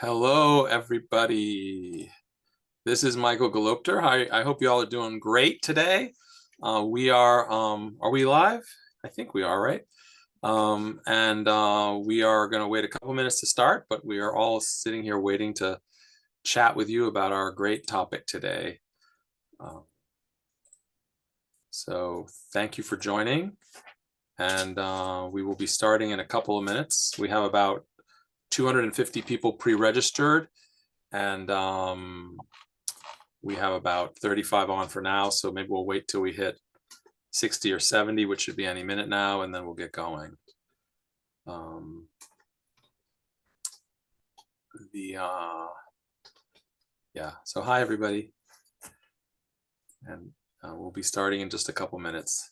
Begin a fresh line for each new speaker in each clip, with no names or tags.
Hello, everybody. This is Michael Galopter. I hope you all are doing great today. Are we live? I think we are, right? We are going to wait a couple minutes to start, but we are all sitting here waiting to chat with you about our great topic today. So thank you for joining. And we will be starting in a couple of minutes. We have about 250 people pre-registered, and we have about 35 on for now, so maybe we'll wait till we hit 60 or 70, which should be any minute now, and then we'll get going. Yeah, so hi everybody, and we'll be starting in just a couple minutes.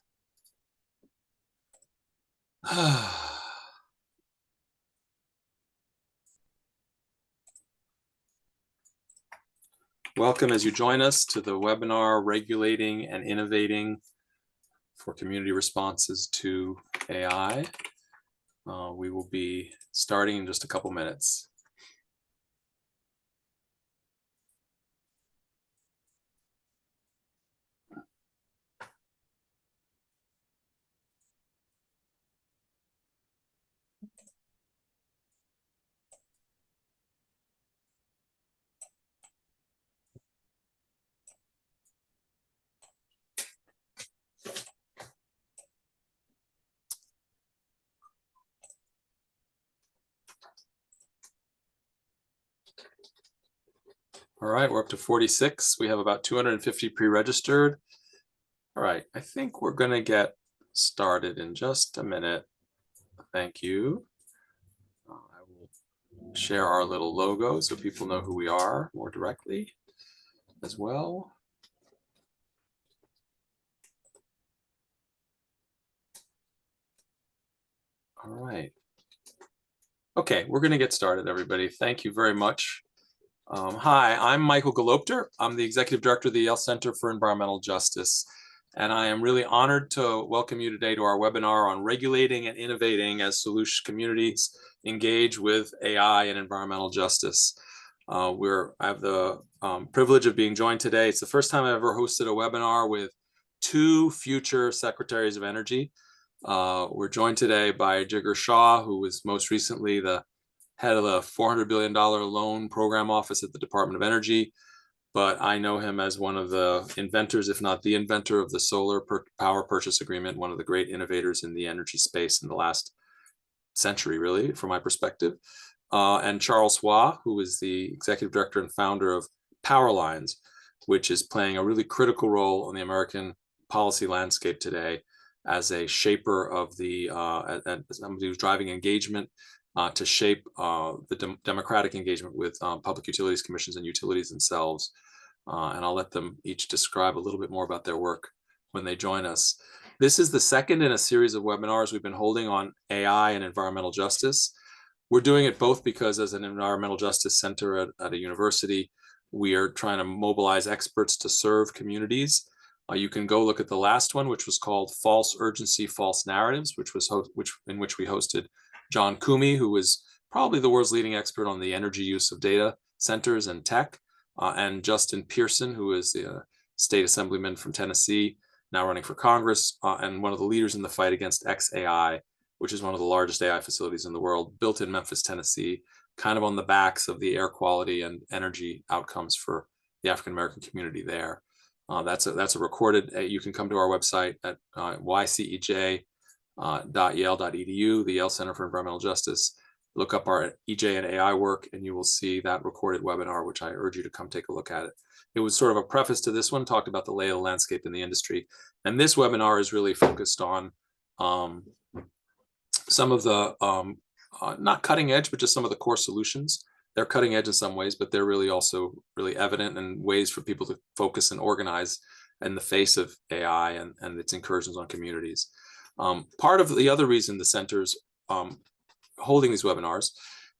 Welcome as you join us to the webinar, Regulating and Innovating for Community Responses to AI. We will be starting in just a couple minutes. All right, we're up to 46. We have about 250 pre-registered. All right, I think we're going to get started in just a minute. Thank you. I will share our little logo so people know who we are more directly as well. All right. Okay, we're going to get started, everybody. Thank you very much. Hi, I'm Michael Galopter. I'm the Executive Director of the Yale Center for Environmental Justice, and I am really honored to welcome you today to our webinar on regulating and innovating as solution communities engage with AI and environmental justice. I have the privilege of being joined today. It's the first time I've ever hosted a webinar with two future Secretaries of Energy. We're joined today by Jigar Shah, who was most recently the head of the $400 billion loan program office at the Department of Energy, but I know him as one of the inventors, if not the inventor, of the solar power purchase agreement, one of the great innovators in the energy space in the last century, really, from my perspective. And Charles Hua, who is the executive director and founder of Power Lines, which is playing a really critical role in the American policy landscape today as a shaper of the, somebody who's driving engagement to shape the democratic engagement with public utilities commissions and utilities themselves. And I'll let them each describe a little bit more about their work when they join us. This is the second in a series of webinars we've been holding on AI and environmental justice. We're doing it both because as an environmental justice center at a university, we are trying to mobilize experts to serve communities. You can go look at the last one, which was called False Urgency, False Narratives, in which we hosted John Koomey, who is probably the world's leading expert on the energy use of data centers and tech, and Justin Pearson, who is the state assemblyman from Tennessee, now running for Congress, and one of the leaders in the fight against XAI, which is one of the largest AI facilities in the world, built in Memphis, Tennessee, kind of on the backs of the air quality and energy outcomes for the African-American community there. That's a recorded, you can come to our website at ycej.yale.edu, the Yale Center for Environmental Justice. Look up our EJ and AI work, and you will see that recorded webinar, which I urge you to come take a look at it. It was sort of a preface to this one, talked about the lay of the landscape in the industry. And this webinar is really focused on some of the, not cutting edge, but just some of the core solutions. They're cutting edge in some ways, but they're really also really evident and ways for people to focus and organize in the face of AI and its incursions on communities. Part of the other reason the center's holding these webinars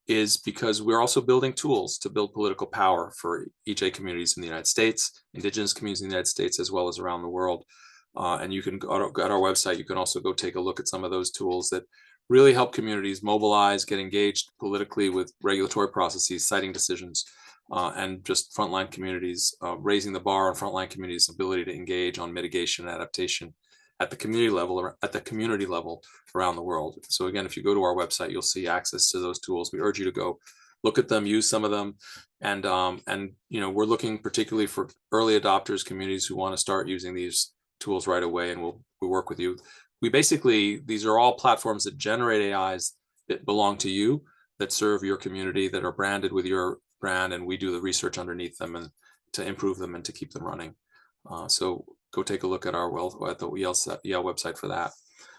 is because we're also building tools to build political power for EJ communities in the United States, indigenous communities in the United States, as well as around the world. And you can go to our website. You can also go take a look at some of those tools that really help communities mobilize, get engaged politically with regulatory processes, citing decisions, and just frontline communities, raising the bar on frontline communities' ability to engage on mitigation and adaptation at the community level around the world. So again, if you go to our website, you'll see access to those tools. We urge you to go look at them, use some of them, and we're looking particularly for early adopters, communities who want to start using these tools right away, and we'll work with you. These are all platforms that generate AIs that belong to you, that serve your community, that are branded with your brand, and we do the research underneath them and to improve them and to keep them running. So go take a look at the Yale website for that.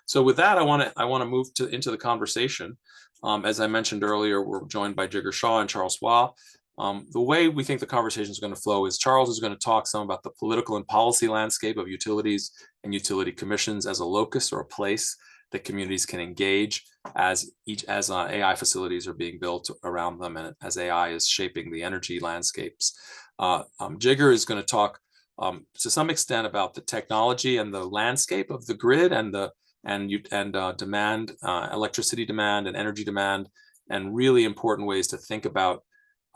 So with that, I want to move into the conversation. As I mentioned earlier, we're joined by Jigar Shah and Charles Hua. The way we think the conversation is going to flow is Charles is going to talk some about the political and policy landscape of utilities and utility commissions as a locus or a place that communities can engage as AI facilities are being built around them and as AI is shaping the energy landscapes. Jigar is going to talk to some extent about the technology and the landscape of the grid and demand, electricity demand and energy demand, and really important ways to think about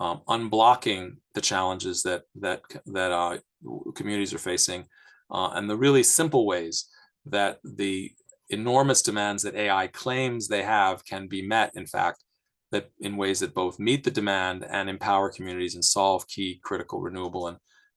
unblocking the challenges that communities are facing, and the really simple ways that the enormous demands that AI claims they have can be met, in fact, that in ways that both meet the demand and empower communities and solve key critical renewable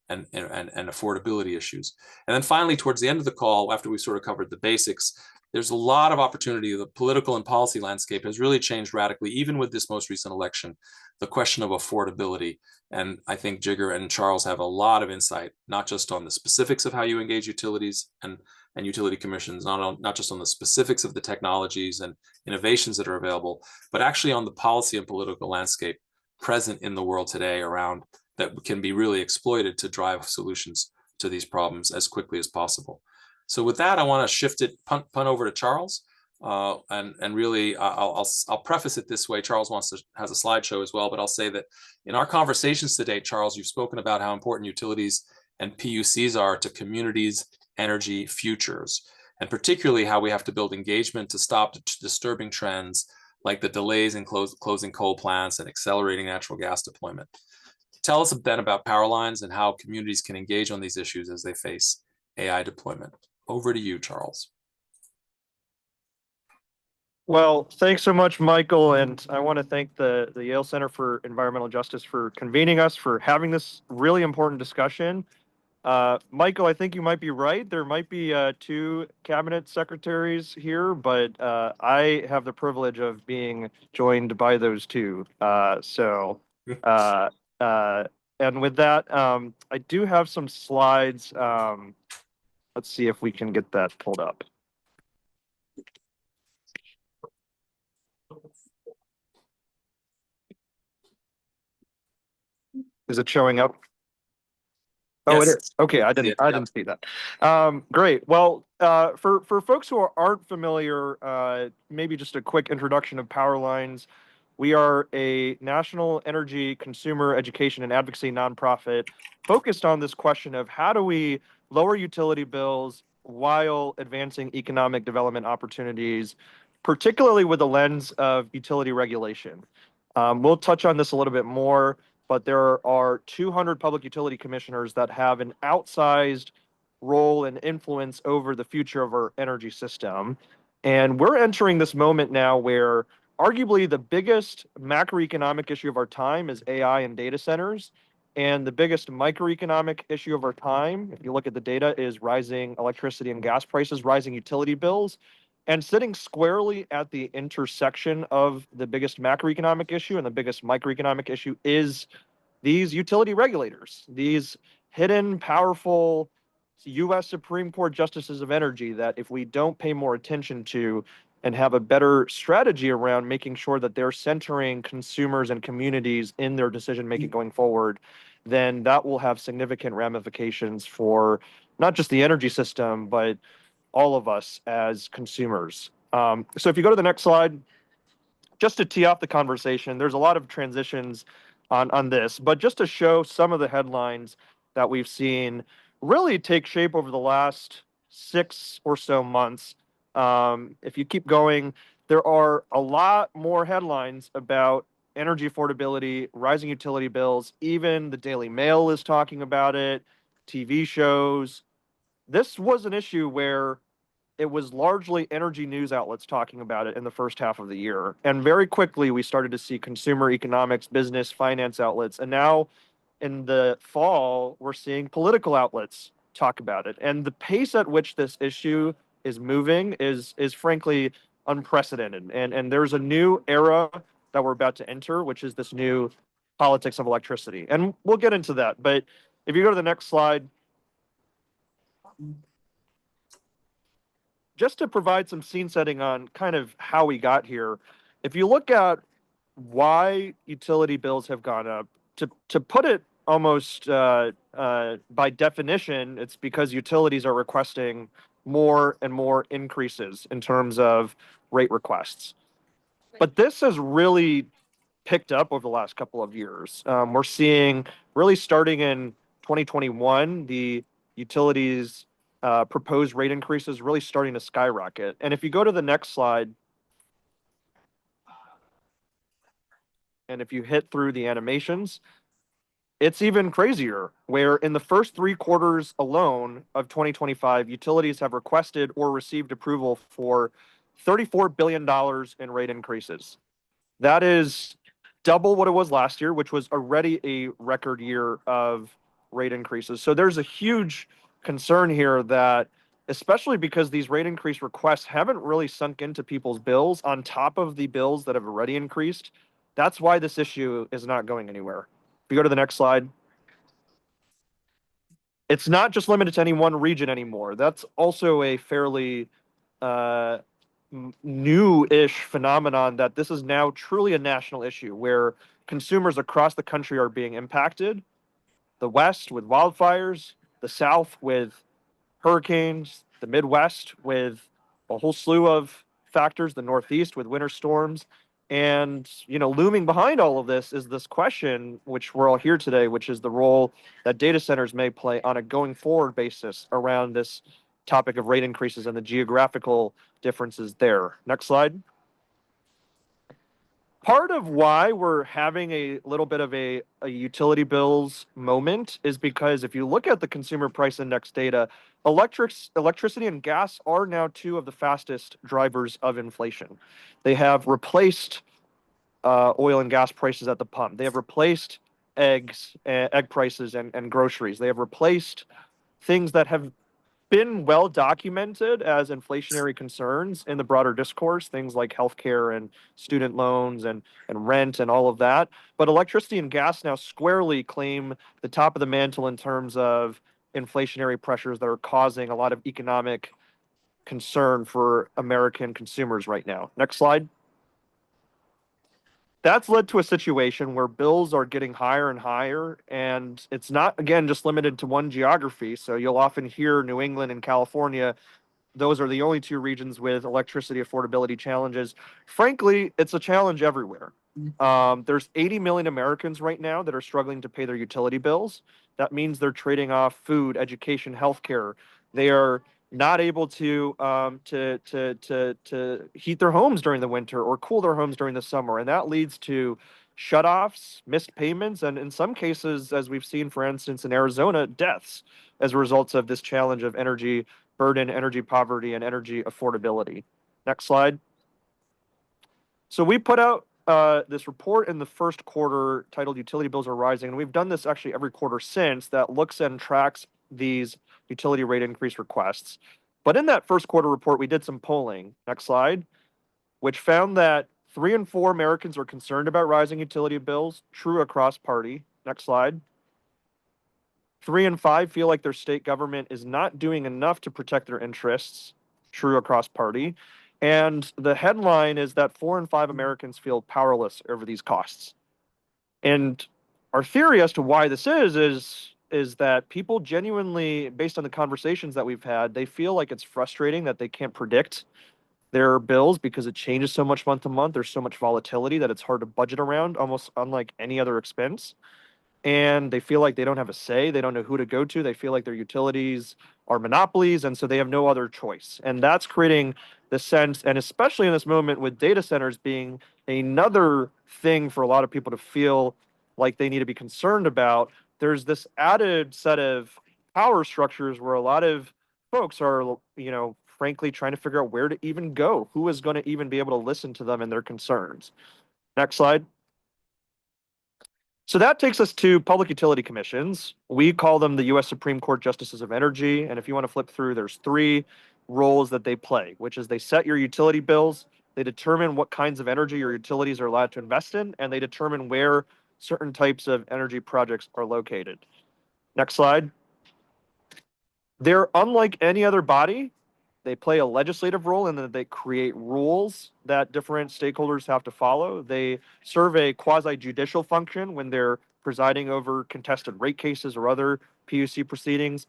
and affordability issues. And then finally, towards the end of the call, after we sort of covered the basics, there's a lot of opportunity. The political and policy landscape has really changed radically, even with this most recent election, the question of affordability. And I think Jigar and Charles have a lot of insight, not just on the specifics of how you engage utilities and utility commissions, not just on the specifics of the technologies and innovations that are available, but actually on the policy and political landscape present in the world today around that can be really exploited to drive solutions to these problems as quickly as possible. So with that, I want to shift it, punt over to Charles, and really, I'll preface it this way. Charles has a slideshow as well, but I'll say that in our conversations today, Charles, you've spoken about how important utilities and PUCs are to communities' energy futures, and particularly how we have to build engagement to stop disturbing trends like the delays in closing coal plants and accelerating natural gas deployment. Tell us then about power lines and how communities can engage on these issues as they face AI deployment. Over to you, Charles.
Well, thanks so much, Michael. And I want to thank the Yale Center for Environmental Justice for convening us, for having this really important discussion. Michael, I think you might be right. There might be 2 cabinet secretaries here, but I have the privilege of being joined by those 2. And with that, I do have some slides. Let's see if we can get that pulled up. Is it showing up? Oh,
Yes.
it is. Okay, I didn't see that. Great. Well, for folks who aren't familiar, maybe just a quick introduction of Power Lines. We are a national energy consumer education and advocacy nonprofit focused on this question of how do we lower utility bills while advancing economic development opportunities, particularly with the lens of utility regulation. We'll touch on this a little bit more, but there are 200 public utility commissioners that have an outsized role and influence over the future of our energy system. And we're entering this moment now where arguably the biggest macroeconomic issue of our time is AI and data centers. And the biggest microeconomic issue of our time, if you look at the data, is rising electricity and gas prices, rising utility bills. And sitting squarely at the intersection of the biggest macroeconomic issue and the biggest microeconomic issue is these utility regulators, these hidden, powerful U.S. Supreme Court justices of energy that if we don't pay more attention to and have a better strategy around making sure that they're centering consumers and communities in their decision-making going forward, then that will have significant ramifications for not just the energy system, but all of us as consumers. So if you go to the next slide, just to tee off the conversation, there's a lot of transitions on this, but just to show some of the headlines that we've seen really take shape over the last 6 or so months, if you keep going, there are a lot more headlines about energy affordability, rising utility bills. Even the Daily Mail is talking about it, TV shows. This was an issue where it was largely energy news outlets talking about it in the first half of the year. And very quickly, we started to see consumer economics, business, finance outlets. And now in the fall, we're seeing political outlets talk about it. And the pace at which this issue is moving is frankly unprecedented. And there's a new era that we're about to enter, which is this new politics of electricity. And we'll get into that. But if you go to the next slide, just to provide some scene setting on kind of how we got here, if you look at why utility bills have gone up, to put it almost by definition, it's because utilities are requesting more and more increases in terms of rate requests. But this has really picked up over the last couple of years. We're seeing really starting in 2021, the utilities proposed rate increases really starting to skyrocket. And if you go to the next slide, and if you hit through the animations, it's even crazier, where in the first 3 quarters alone of 2025, utilities have requested or received approval for $34 billion in rate increases. That is double what it was last year, which was already a record year of rate increases. So there's a huge concern here that, especially because these rate increase requests haven't really sunk into people's bills on top of the bills that have already increased, that's why this issue is not going anywhere. If you go to the next slide, it's not just limited to any one region anymore. That's also a fairly uh, new-ish phenomenon, that this is now truly a national issue where consumers across the country are being impacted. The West with wildfires, the South with hurricanes, the Midwest with a whole slew of factors, the Northeast with winter storms. And, looming behind all of this is this question, which we're all here today, which is the role that data centers may play on a going forward basis around this topic of rate increases and the geographical differences there. Next slide. Part of why we're having a little bit of a utility bills moment is because if you look at the consumer price index data, electricity and gas are now two of the fastest drivers of inflation. They have replaced oil and gas prices at the pump. They have replaced egg prices and groceries. They have replaced things that have been well documented as inflationary concerns in the broader discourse, things like healthcare and student loans and rent and all of that. But electricity and gas now squarely claim the top of the mantle in terms of inflationary pressures that are causing a lot of economic concern for American consumers right now. Next slide. That's led to a situation where bills are getting higher and higher, and it's not, again, just limited to one geography. So you'll often hear New England and California, those are the only two regions with electricity affordability challenges. Frankly, it's a challenge everywhere. There's 80 million Americans right now that are struggling to pay their utility bills. That means they're trading off food, education, healthcare. They are not able to heat their homes during the winter or cool their homes during the summer, and that leads to shutoffs, missed payments, and in some cases, as we've seen, for instance, in Arizona, deaths as a result of this challenge of energy burden, energy poverty, and energy affordability. Next slide. So we put out this report in the first quarter titled Utility Bills Are Rising, and we've done this actually every quarter since, that looks and tracks these utility rate increase requests. But in that first quarter report, we did some polling. Next slide, which found that 3 in 4 Americans are concerned about rising utility bills, true across party. Next slide. 3 in 5 feel like their state government is not doing enough to protect their interests, true across party. And the headline is that 4 in 5 Americans feel powerless over these costs. And our theory as to why this is that people genuinely, based on the conversations that we've had, they feel like it's frustrating that they can't predict their bills because it changes so much month to month. There's so much volatility that it's hard to budget around, almost unlike any other expense. And they feel like they don't have a say. They don't know who to go to. They feel like their utilities are monopolies, and so they have no other choice. And that's creating the sense, and especially in this moment with data centers being another thing for a lot of people to feel like they need to be concerned about, there's this added set of power structures where a lot of folks are, frankly, trying to figure out where to even go, who is going to even be able to listen to them and their concerns. Next slide. So that takes us to public utility commissions. We call them the US Supreme Court Justices of Energy. And if you want to flip through, there's three roles that they play, which is they set your utility bills, they determine what kinds of energy your utilities are allowed to invest in, and they determine where certain types of energy projects are located. Next slide. They're unlike any other body. They play a legislative role in that they create rules that different stakeholders have to follow. They serve a quasi-judicial function when they're presiding over contested rate cases or other PUC proceedings.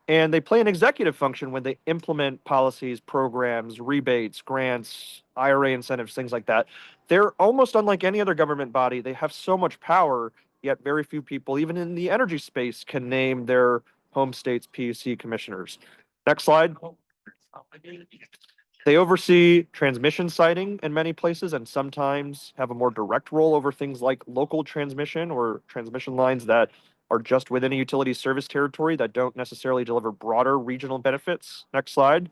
And they play an executive function when they implement policies, programs, rebates, grants, IRA incentives, things like that. They're almost unlike any other government body. They have so much power, yet very few people, even in the energy space, can name their home state's PUC commissioners. Next slide. They oversee transmission siting in many places and sometimes have a more direct role over things like local transmission or transmission lines that are just within a utility service territory that don't necessarily deliver broader regional benefits. Next slide.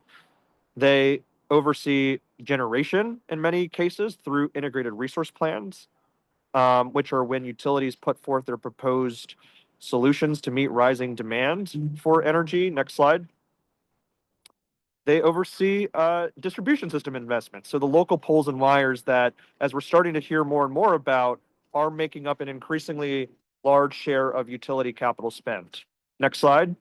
They oversee generation in many cases through integrated resource plans, which are when utilities put forth their proposed solutions to meet rising demand for energy. Next slide. They oversee distribution system investments. So the local poles and wires that, as we're starting to hear more and more about, are making up an increasingly large share of utility capital spent. Next slide.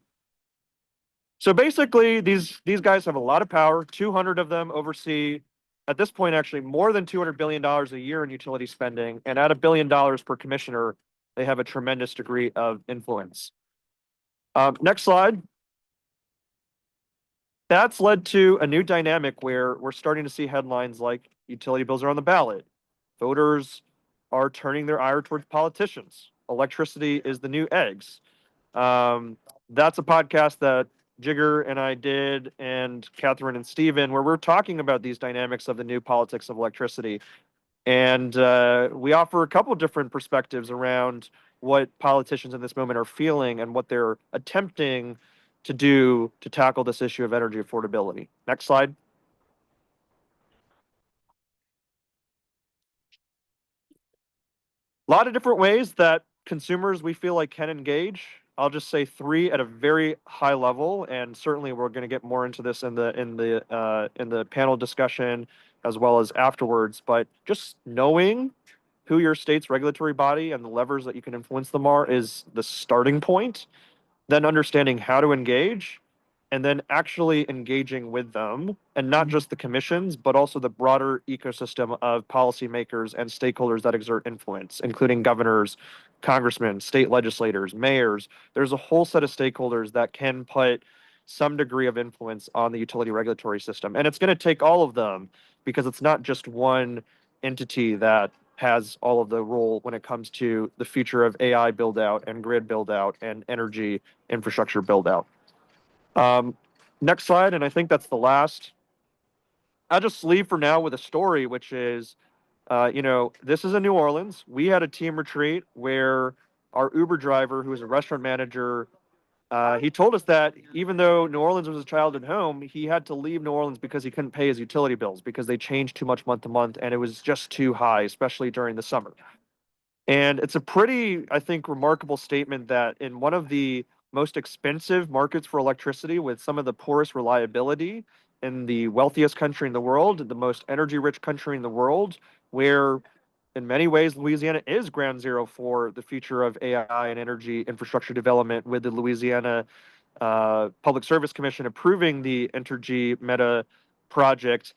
So basically, these guys have a lot of power. 200 of them oversee, at this point, actually more than $200 billion a year in utility spending. And at $1 billion per commissioner, they have a tremendous degree of influence. Next slide. That's led to a new dynamic where we're starting to see headlines like utility bills are on the ballot. Voters are turning their ire towards politicians. Electricity is the new eggs. That's a podcast that Jigar and I did, and Catherine and Steven, where we're talking about these dynamics of the new politics of electricity. And we offer a couple of different perspectives around what politicians in this moment are feeling and what they're attempting to do to tackle this issue of energy affordability. Next slide. A lot of different ways that consumers we feel like can engage. I'll just say three at a very high level, and certainly we're going to get more into this in the panel discussion as well as afterwards. But just knowing who your state's regulatory body and the levers that you can influence them are is the starting point. Then understanding how to engage, and then actually engaging with them, and not just the commissions, but also the broader ecosystem of policymakers and stakeholders that exert influence, including governors, congressmen, state legislators, mayors. There's a whole set of stakeholders that can put some degree of influence on the utility regulatory system. And it's going to take all of them because it's not just one entity that has all of the role when it comes to the future of AI build out and grid build out and energy infrastructure build out. Next slide, and I think that's the last. I'll just leave for now with a story, which is, this is in New Orleans. We had a team retreat where our Uber driver, who was a restaurant manager, he told us that even though New Orleans was his childhood home, he had to leave New Orleans because he couldn't pay his utility bills because they changed too much month to month, and it was just too high, especially during the summer. And it's a pretty, I think, remarkable statement that in one of the most expensive markets for electricity with some of the poorest reliability in the wealthiest country in the world, the most energy rich country in the world, where in many ways Louisiana is ground zero for the future of AI and energy infrastructure development, with the Louisiana Public Service Commission approving the Entergy Meta project.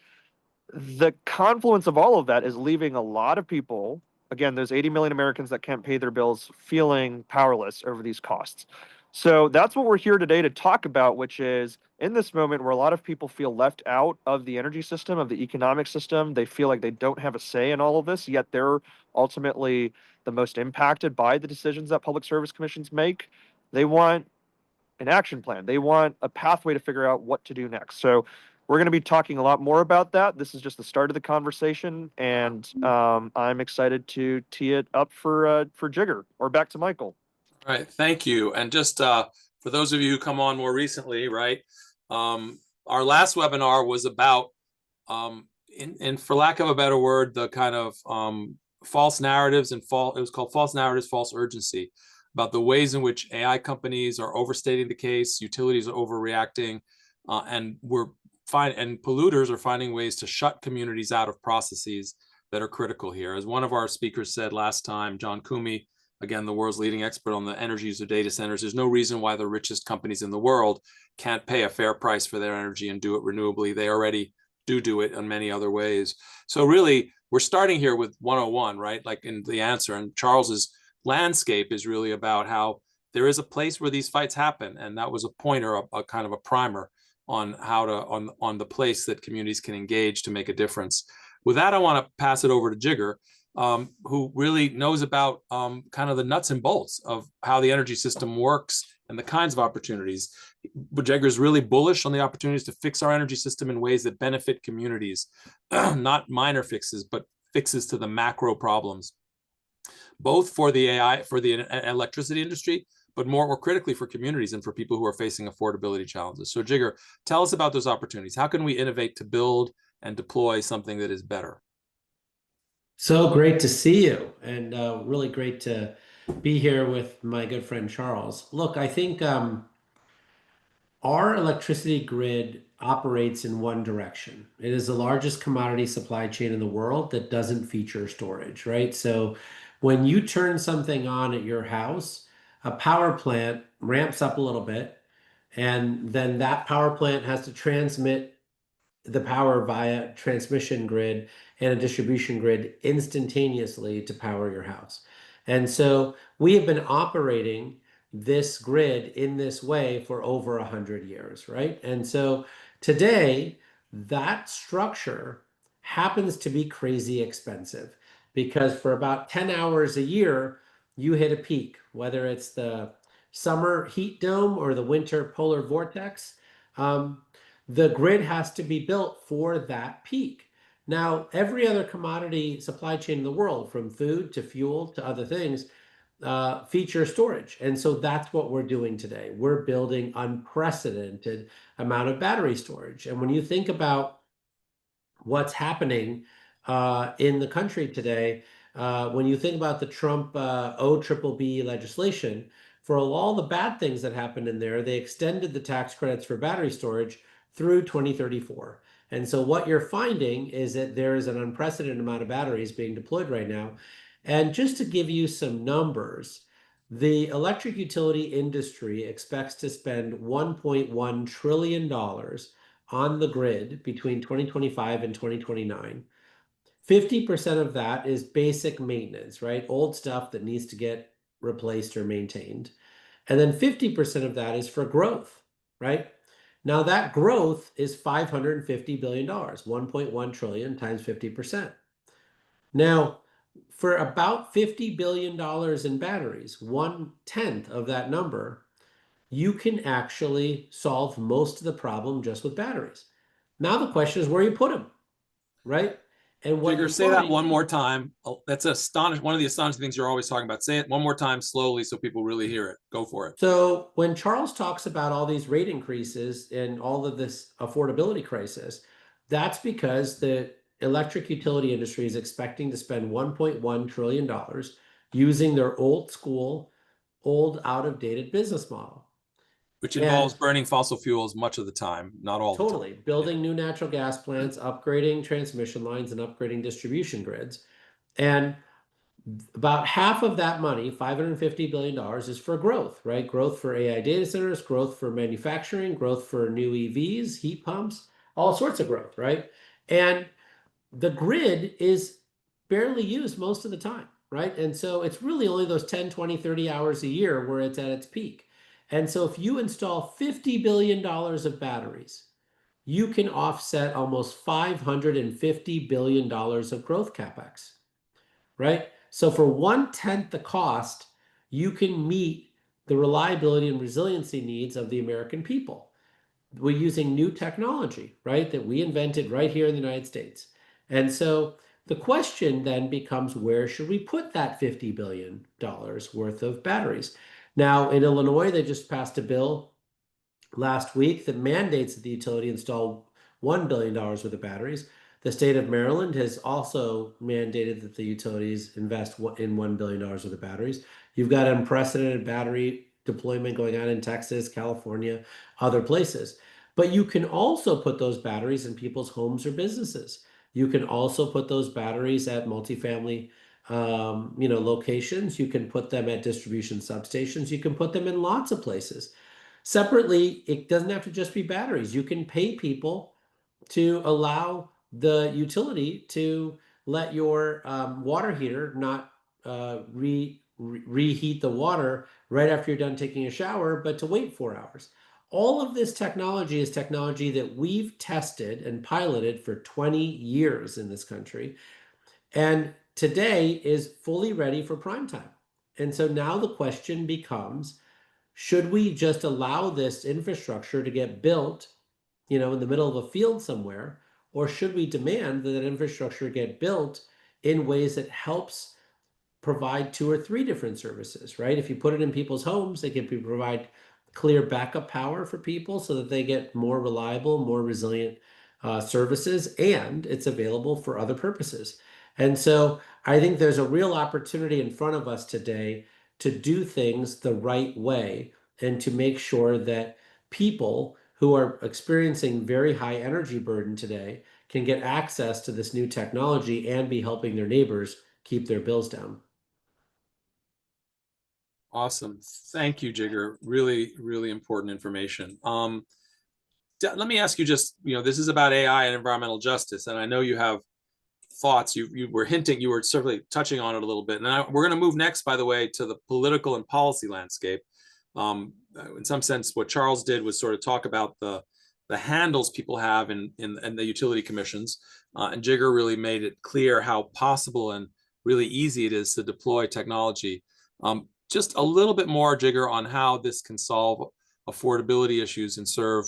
The confluence of all of that is leaving a lot of people, again, those 80 million Americans that can't pay their bills, feeling powerless over these costs. So that's what we're here today to talk about, which is in this moment where a lot of people feel left out of the energy system, of the economic system, they feel like they don't have a say in all of this, yet they're ultimately the most impacted by the decisions that public service commissions make. They want an action plan. They want a pathway to figure out what to do next. So we're going to be talking a lot more about that. This is just the start of the conversation, and I'm excited to tee it up for Jigar, or back to Michael.
All right, thank you. And just for those of you who come on more recently, right, our last webinar was about, and for lack of a better word, the kind of false narratives and it was called False Narratives, False Urgency, about the ways in which AI companies are overstating the case, utilities are overreacting, and polluters are finding ways to shut communities out of processes that are critical here. As one of our speakers said last time, John Kumi, again, the world's leading expert on the energy use of data centers, there's no reason why the richest companies in the world can't pay a fair price for their energy and do it renewably. They already do it in many other ways. So really, we're starting here with 101, right? Like in the answer, and Charles's landscape is really about how there is a place where these fights happen. And that was a pointer, a kind of a primer on how to, on the place that communities can engage to make a difference. With that, I want to pass it over to Jigar, who really knows about kind of the nuts and bolts of how the energy system works and the kinds of opportunities. Jigar is really bullish on the opportunities to fix our energy system in ways that benefit communities, not minor fixes, but fixes to the macro problems, both for the AI, for the electricity industry, but more critically for communities and for people who are facing affordability challenges. So Jigar, tell us about those opportunities. How can we innovate to build and deploy something that is better?
So great to see you, and really great to be here with my good friend Charles. Look, I think our electricity grid operates in one direction. It is the largest commodity supply chain in the world that doesn't feature storage, right? So when you turn something on at your house, a power plant ramps up a little bit, and then that power plant has to transmit the power via transmission grid and a distribution grid instantaneously to power your house. And so we have been operating this grid in this way for over 100 years, right? And so today, that structure happens to be crazy expensive because for about 10 hours a year, you hit a peak, whether it's the summer heat dome or the winter polar vortex. The grid has to be built for that peak. Now, every other commodity supply chain in the world, from food to fuel to other things, feature storage. And so that's what we're doing today. We're building unprecedented amount of battery storage. And when you think about what's happening in the country today, when you think about the Trump OBBB legislation, for all the bad things that happened in there, they extended the tax credits for battery storage through 2034. And so what you're finding is that there is an unprecedented amount of batteries being deployed right now. And just to give you some numbers, the electric utility industry expects to spend $1.1 trillion on the grid between 2025 and 2029. 50% of that is basic maintenance, right? Old stuff that needs to get replaced or maintained. And then 50% of that is for growth, right? Now that growth is $550 billion, 1.1 trillion times 50%. Now, for about $50 billion in batteries, 1/10 of that number, you can actually solve most of the problem just with batteries. Now the question is where you put them, right? And what you
Jigar, say that
find,
one more time. Oh, that's one of the astonishing things you're always talking about. Say it one more time slowly so people really hear it. Go for it.
so when Charles talks about all these rate increases and all of this affordability crisis, that's because the electric utility industry is expecting to spend $1.1 trillion using their old school, old out-of-dated business model.
Which
And
involves burning fossil fuels much of the time, not all the time.
totally building new natural gas plants, upgrading transmission lines, and upgrading distribution grids. And about half of that money, $550 billion, is for growth, right? Growth for AI data centers, growth for manufacturing, growth for new EVs, heat pumps, all sorts of growth, right? And the grid is barely used most of the time, right? And so it's really only those 10, 20, 30 hours a year where it's at its peak. And so if you install $50 billion of batteries, you can offset almost $550 billion of growth capex, right? So for 1/10 the cost, you can meet the reliability and resiliency needs of the American people. We're using new technology, right, that we invented right here in the United States. And so the question then becomes, where should we put that $50 billion worth of batteries? Now, in Illinois, they just passed a bill last week that mandates that the utility install $1 billion worth of batteries. The state of Maryland has also mandated that the utilities invest in $1 billion worth of batteries. You've got unprecedented battery deployment going on in Texas, California, other places. But you can also put those batteries in people's homes or businesses. You can also put those batteries at multifamily locations. You can put them at distribution substations. You can put them in lots of places. Separately, it doesn't have to just be batteries. You can pay people to allow the utility to let your water heater not reheat the water right after you're done taking a shower, but to wait 4 hours. All of this technology is technology that we've tested and piloted for 20 years in this country, and today is fully ready for prime time. And so now the question becomes, should we just allow this infrastructure to get built, in the middle of a field somewhere, or should we demand that that infrastructure get built in ways that helps provide 2 or 3 different services, right? If you put it in people's homes, they can provide clear backup power for people so that they get more reliable, more resilient services, and it's available for other purposes. And so I think there's a real opportunity in front of us today to do things the right way and to make sure that people who are experiencing very high energy burden today can get access to this new technology and be helping their neighbors keep their bills down.
Awesome. Thank you, Jigar. Really, really important information. Let me ask you just, this is about AI and environmental justice, and I know you have thoughts. You were hinting, you were certainly touching on it a little bit. And we're going to move next, by the way, to the political and policy landscape. In some sense, what Charles did was sort of talk about the handles people have in the utility commissions. And Jigar really made it clear how possible and really easy it is to deploy technology. Just a little bit more, Jigar, on how this can solve affordability issues and serve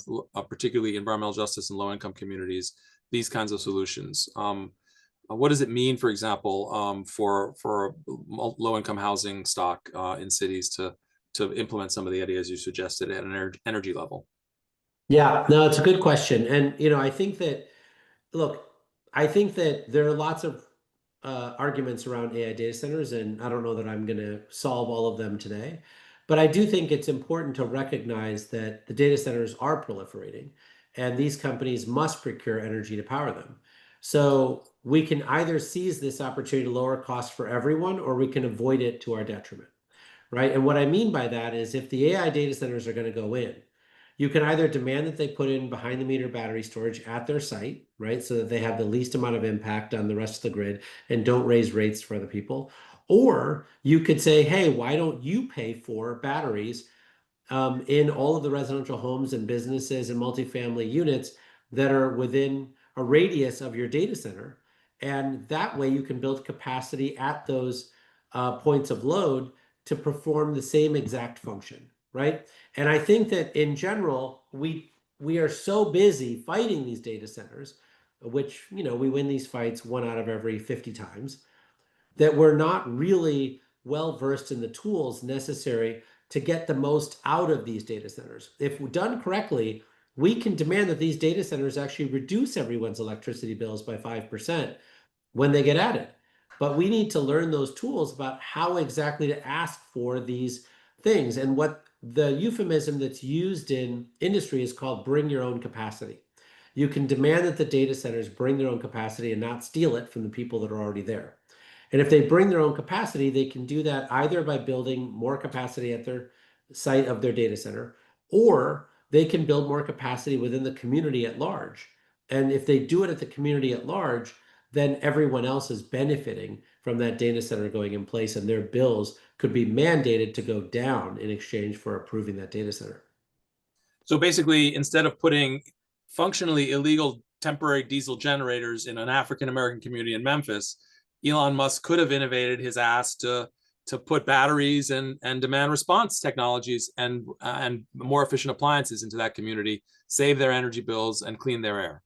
particularly environmental justice in low-income communities, these kinds of solutions. What does it mean, for example, for low-income housing stock in cities to implement some of the ideas you suggested at an energy level?
Yeah, no, it's a good question. And, I think that, look, I think that there are lots of arguments around AI data centers, and I don't know that I'm going to solve all of them today. But I do think it's important to recognize that the data centers are proliferating, and these companies must procure energy to power them. So we can either seize this opportunity to lower costs for everyone, or we can avoid it to our detriment, right? And what I mean by that is, if the AI data centers are going to go in, you can either demand that they put in behind the meter battery storage at their site, right? So that they have the least amount of impact on the rest of the grid and don't raise rates for other people. Or you could say, hey, why don't you pay for batteries in all of the residential homes and businesses and multifamily units that are within a radius of your data center? And that way you can build capacity at those points of load to perform the same exact function, right? And I think that in general, we are so busy fighting these data centers, which, we win these fights 1 out of every 50 times, that we're not really well versed in the tools necessary to get the most out of these data centers. If done correctly, we can demand that these data centers actually reduce everyone's electricity bills by 5% when they get added. But we need to learn those tools about how exactly to ask for these things. And what the euphemism that's used in industry is called bring your own capacity. You can demand that the data centers bring their own capacity and not steal it from the people that are already there. And if they bring their own capacity, they can do that either by building more capacity at their site of their data center, or they can build more capacity within the community at large. And if they do it at the community at large, then everyone else is benefiting from that data center going in place, and their bills could be mandated to go down in exchange for approving that data center.
So basically, instead of putting functionally illegal temporary diesel generators in an African-American community in Memphis, Elon Musk could have innovated his ask to to put batteries and demand response technologies and more efficient appliances into that community, save their energy bills, and clean their air.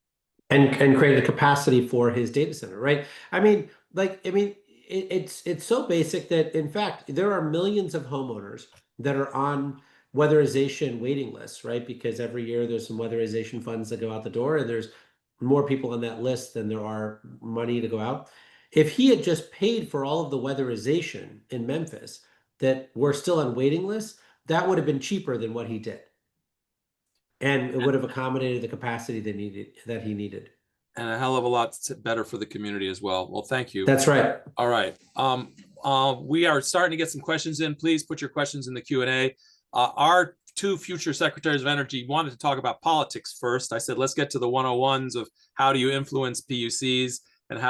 And create a capacity for his data center, right? I mean, it's so basic that, in fact, there are millions of homeowners that are on weatherization waiting lists, right? Because every year there's some weatherization funds that go out the door, and there's more people on that list than there are money to go out. If he had just paid for all of the weatherization in Memphis that were still on waiting lists, that would have been cheaper than what he did. And it would have accommodated the capacity that he needed.
And a hell of a lot better for the community as well. Well, thank you.
That's right.
All right. We are starting to get some questions in. Please put your questions in the Q&A. Our two future secretaries of energy wanted to talk about politics first. I said, let's get to the 101s of how do you influence PUCs and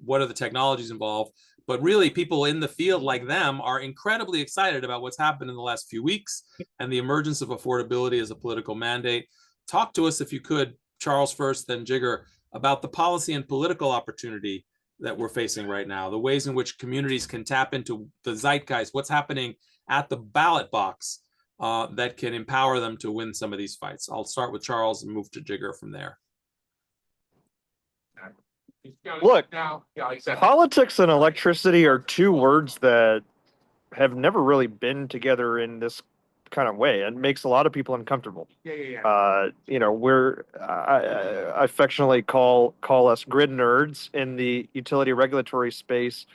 what are the technologies involved? But really, people in the field like them are incredibly excited about what's happened in the last few weeks and the emergence of affordability as a political mandate. Talk to us, if you could, Charles first, then Jigar, about the policy and political opportunity that we're facing right now, the ways in which communities can tap into the zeitgeist, what's happening at the ballot box that can empower them to win some of these fights. I'll start with Charles and move to Jigar from there.
Look, politics and electricity are two words that have never really been together in this kind of way. It makes a lot of people uncomfortable. I affectionately call us grid nerds in the utility regulatory space.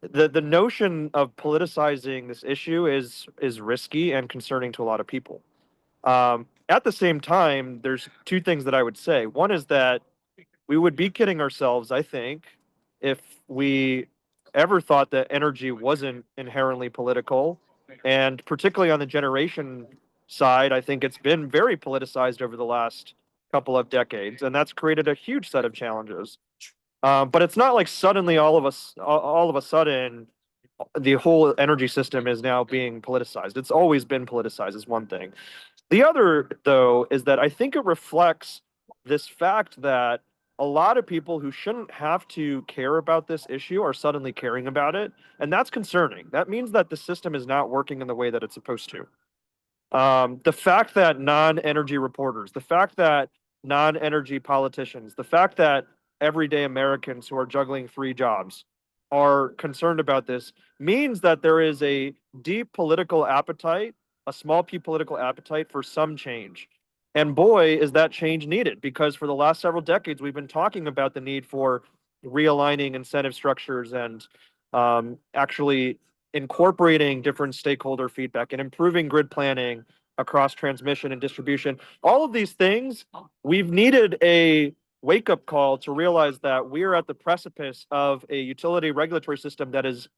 The notion of politicizing this issue is risky and concerning to a lot of people. At the same time, there's two things that I would say. One is that we would be kidding ourselves, I think, if we ever thought that energy wasn't inherently political. And particularly on the generation side, I think it's been very politicized over the last couple of decades, and that's created a huge set of challenges. But it's not like suddenly all of a sudden the whole energy system is now being politicized. It's always been politicized, is one thing. The other, though, is that I think it reflects this fact that a lot of people who shouldn't have to care about this issue are suddenly caring about it. And that's concerning. That means that the system is not working in the way that it's supposed to. The fact that non-energy reporters, the fact that non-energy politicians, the fact that everyday Americans who are juggling 3 jobs are concerned about this means that there is a deep political appetite, a small p political appetite for some change. And boy, is that change needed, because for the last several decades, we've been talking about the need for realigning incentive structures and actually incorporating different stakeholder feedback and improving grid planning across transmission and distribution. All of these things, we've needed a wake-up call to realize that we are at the precipice of a utility regulatory system that is,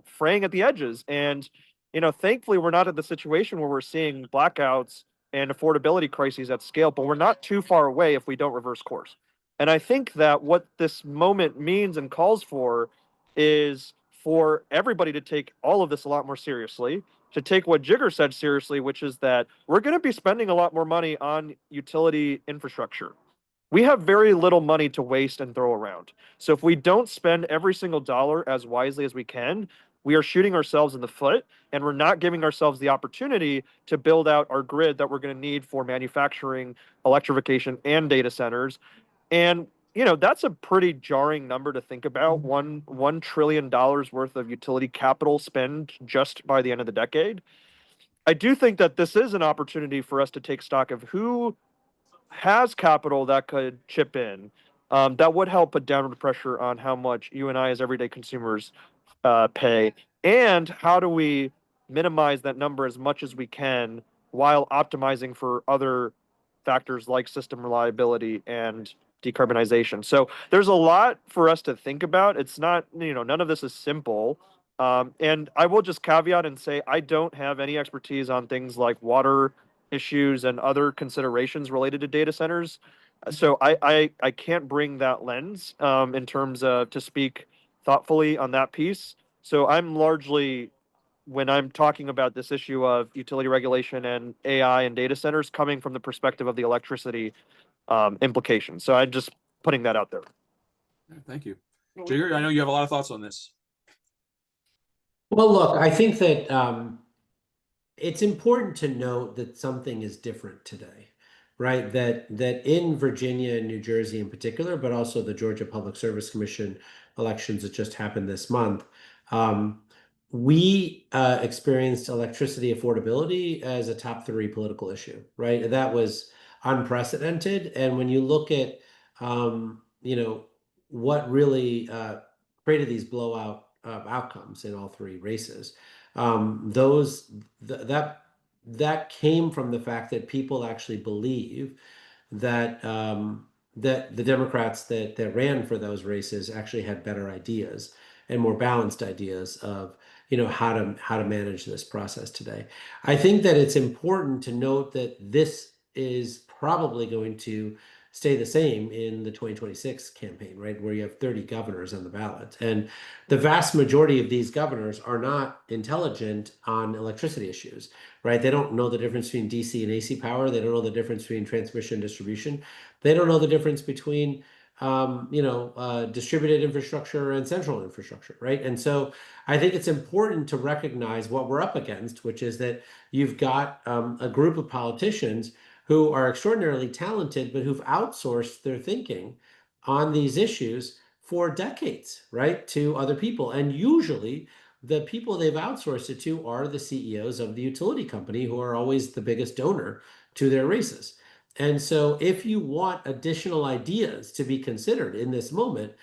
fraying at the edges. And, thankfully, we're not at the situation where we're seeing blackouts and affordability crises at scale, but we're not too far away if we don't reverse course. And I think that what this moment means and calls for is for everybody to take all of this a lot more seriously, to take what Jigar said seriously, which is that we're going to be spending a lot more money on utility infrastructure. We have very little money to waste and throw around. So if we don't spend every single dollar as wisely as we can, we are shooting ourselves in the foot, and we're not giving ourselves the opportunity to build out our grid that we're going to need for manufacturing, electrification, and data centers. And, that's a pretty jarring number to think about. $1 trillion worth of utility capital spend just by the end of the decade. I do think that this is an opportunity for us to take stock of who has capital that could chip in, that would help put downward pressure on how much you and I as everyday consumers pay, and how do we minimize that number as much as we can while optimizing for other factors like system reliability and decarbonization. So there's a lot for us to think about. It's not, none of this is simple. And I will just caveat and say I don't have any expertise on things like water issues and other considerations related to data centers. So I can't bring that lens in terms of to speak thoughtfully on that piece. So I'm largely, when I'm talking about this issue of utility regulation and AI and data centers, coming from the perspective of the electricity implications. So I'm just putting that out there.
Thank you. Jigar, I know you have a lot of thoughts on this.
Well, look, I think that it's important to note that something is different today, right? That in Virginia and New Jersey in particular, but also the Georgia Public Service Commission elections that just happened this month, um, we experienced electricity affordability as a top three political issue, right? That was unprecedented. And when you look at, what really created these blowout outcomes in all three races, those that that came from the fact that people actually believe that that the Democrats that ran for those races actually had better ideas and more balanced ideas of how to manage this process today. I think that it's important to note that this is probably going to stay the same in the 2026 campaign, right? Where you have 30 governors on the ballot. And the vast majority of these governors are not intelligent on electricity issues, right? They don't know the difference between DC and AC power. They don't know the difference between transmission and distribution. They don't know the difference between distributed infrastructure and central infrastructure, right? And so I think it's important to recognize what we're up against, which is that you've got a group of politicians who are extraordinarily talented, but who've outsourced their thinking on these issues for decades, right, to other people. And usually the people they've outsourced it to are the CEOs of the utility company, who are always the biggest donor to their races. And so if you want additional ideas to be considered in this moment,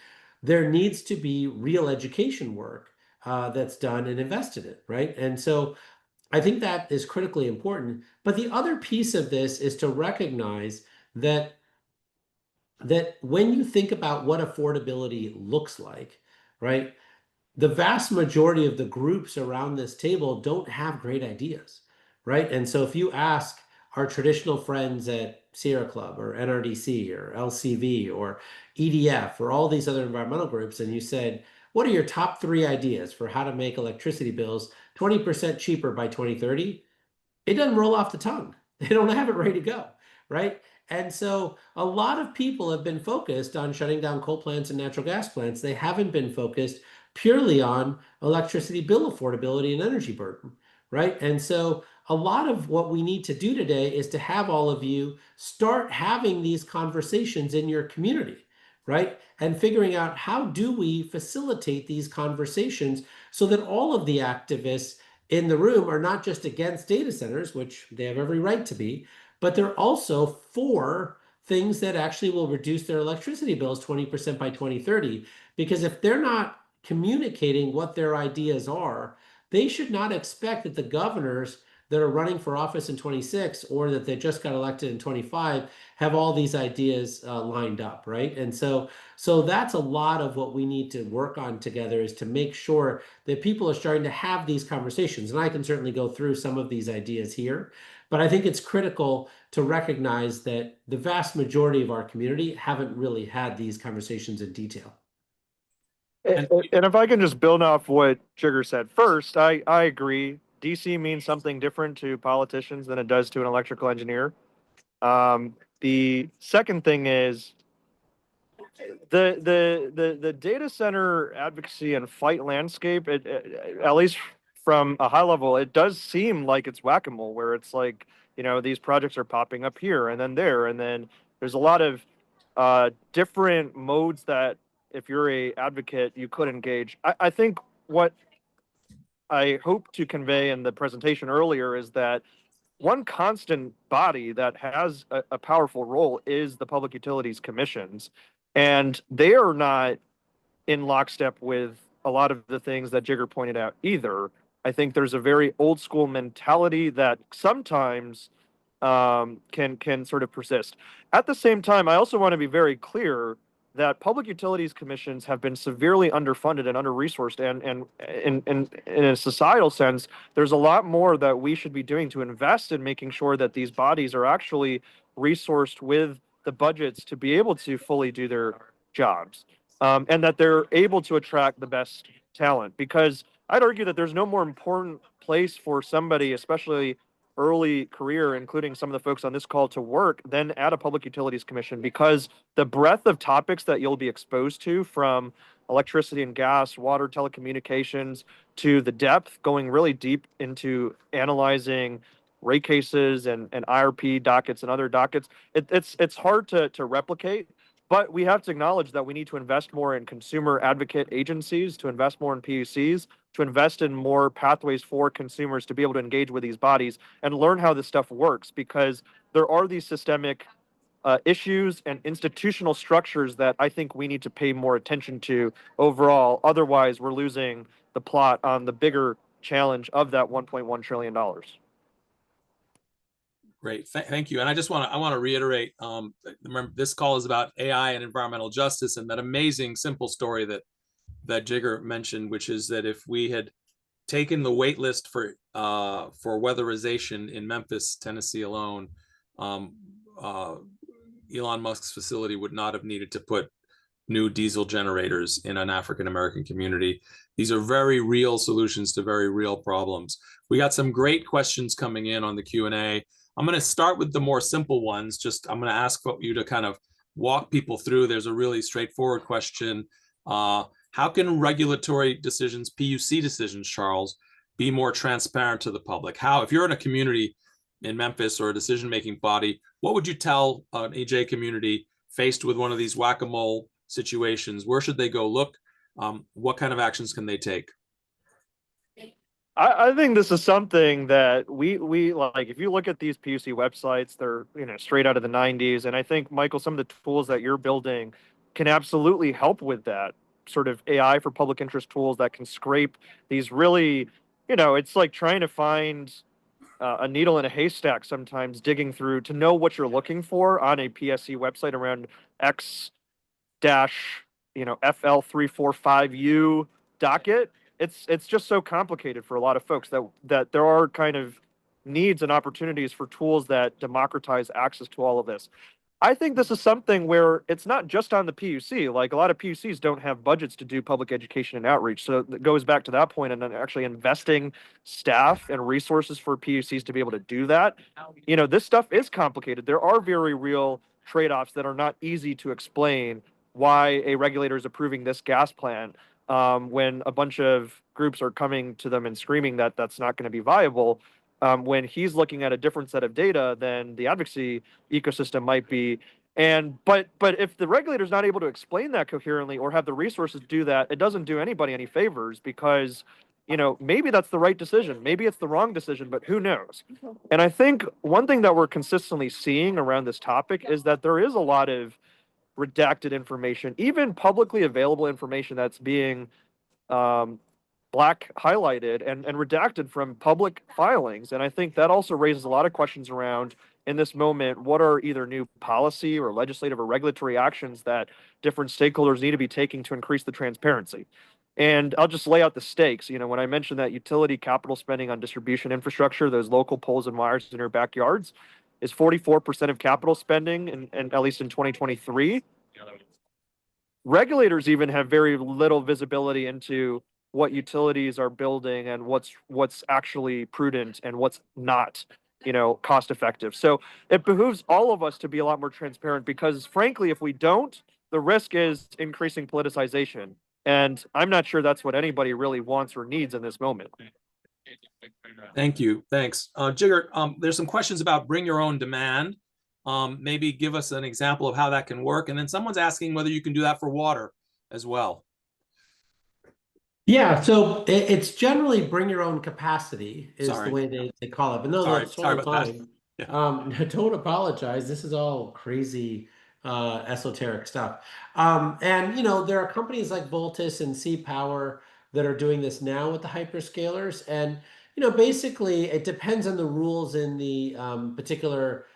there needs to be real education work that's done and invested in, right? And so I think that is critically important. But the other piece of this is to recognize that when you think about what affordability looks like, right, the vast majority of the groups around this table don't have great ideas, right? And so if you ask our traditional friends at Sierra Club or NRDC or LCV or EDF or all these other environmental groups, and you said, what are your top three ideas for how to make electricity bills 20% cheaper by 2030? It doesn't roll off the tongue. They don't have it ready to go, right? And so a lot of people have been focused on shutting down coal plants and natural gas plants. They haven't been focused purely on electricity bill affordability and energy burden, right? And so a lot of what we need to do today is to have all of you start having these conversations in your community, right? And figuring out how do we facilitate these conversations so that all of the activists in the room are not just against data centers, which they have every right to be, but they're also for things that actually will reduce their electricity bills 20% by 2030. Because if they're not communicating what their ideas are, they should not expect that the governors that are running for office in 26 or that they just got elected in 25 have all these ideas lined up, right? And so that's a lot of what we need to work on together, is to make sure that people are starting to have these conversations. And I can certainly go through some of these ideas here, but I think it's critical to recognize that the vast majority of our community haven't really had these conversations in detail.
And if I can just build off what Jigar said first, I agree. DC means something different to politicians than it does to an electrical engineer. The second thing is the data center advocacy and fight landscape. At least from a high level, it does seem like it's whack-a-mole, where it's like, these projects are popping up here and then there, and then there's a lot of different modes that, if you're a advocate, you could engage. I think what I hope to convey in the presentation earlier is that one constant body that has a powerful role is the Public Utilities Commissions, and they are not in lockstep with a lot of the things that Jigar pointed out either. I think there's a very old school mentality that sometimes can sort of persist. At the same time, I also want to be very clear that public utilities commissions have been severely underfunded and under-resourced, and in a societal sense, there's a lot more that we should be doing to invest in making sure that these bodies are actually resourced with the budgets to be able to fully do their jobs, and that they're able to attract the best talent. Because I'd argue that there's no more important place for somebody, especially early career, including some of the folks on this call, to work than at a public utilities commission, because the breadth of topics that you'll be exposed to, from electricity and gas, water, telecommunications, to the depth, going really deep into analyzing rate cases and IRP dockets and other dockets. It's hard to replicate, but we have to acknowledge that we need to invest more in consumer advocate agencies, to invest more in PUCs, to invest in more pathways for consumers to be able to engage with these bodies and learn how this stuff works, because there are these systemic issues and institutional structures that I think we need to pay more attention to overall. Otherwise, we're losing the plot on the bigger challenge of that $1.1 trillion.
Great, thank you. And I want to reiterate, remember, this call is about AI and environmental justice, and that amazing simple story that Jigar mentioned, which is that if we had taken the wait list for weatherization in Memphis, Tennessee alone, Elon Musk's facility would not have needed to put new diesel generators in an African American community. These are very real solutions to very real problems. We got some great questions coming in on the Q&A. I'm going to start with the more simple ones. I'm going to ask you to kind of walk people through. There's a really straightforward question. How can regulatory decisions, PUC decisions, Charles, be more transparent to the public? How, if you're in a community in Memphis or a decision-making body, what would you tell an EJ community faced with one of these whack-a-mole situations? Where should they go look? What kind of actions can they take?
I think this is something that we like. If you look at these PUC websites, they're straight out of the 90s, and I think, Michael, some of the tools that you're building can absolutely help with that sort of AI for public interest tools that can scrape these really, it's like trying to find a needle in a haystack sometimes, digging through to know what you're looking for on a PSC website around X dash FL345U docket. It's just so complicated for a lot of folks that there are kind of needs and opportunities for tools that democratize access to all of this. I think this is something where it's not just on the PUC. Like, a lot of PUCs don't have budgets to do public education and outreach. So it goes back to that point, and then actually investing staff and resources for PUCs to be able to do that. This stuff is complicated. There are very real trade-offs that are not easy to explain why a regulator is approving this gas plant when a bunch of groups are coming to them and screaming that that's not going to be viable. When he's looking at a different set of data than the advocacy ecosystem might be. But if the regulator's not able to explain that coherently or have the resources to do that, it doesn't do anybody any favors, because maybe that's the right decision, maybe it's the wrong decision, but who knows? And I think one thing that we're consistently seeing around this topic is that there is a lot of redacted information, even publicly available information that's being black highlighted and redacted from public filings. And I think that also raises a lot of questions around, in this moment, what are either new policy or legislative or regulatory actions that different stakeholders need to be taking to increase the transparency. And I'll just lay out the stakes. When I mentioned that utility capital spending on distribution infrastructure, those local poles and wires in your backyards, is 44% of capital spending, and at least in 2023. Regulators even have very little visibility into what utilities are building and what's actually prudent and what's not, cost effective. So it behooves all of us to be a lot more transparent, because frankly, if we don't, the risk is increasing politicization. And I'm not sure that's what anybody really wants or needs in this moment.
Thank you. Thanks. Jigar, there's some questions about bring your own demand. Maybe give us an example of how that can work. And then someone's asking whether you can do that for water as well.
Yeah, so it's generally bring your own capacity is
Sorry.
the way they call it. But no,
Sorry,
that's
sorry
totally
about
fine.
that. Yeah.
Don't apologize. This is all crazy esoteric stuff. And there are companies like Voltus and Sea Power that are doing this now with the hyperscalers. And basically it depends on the rules in the particular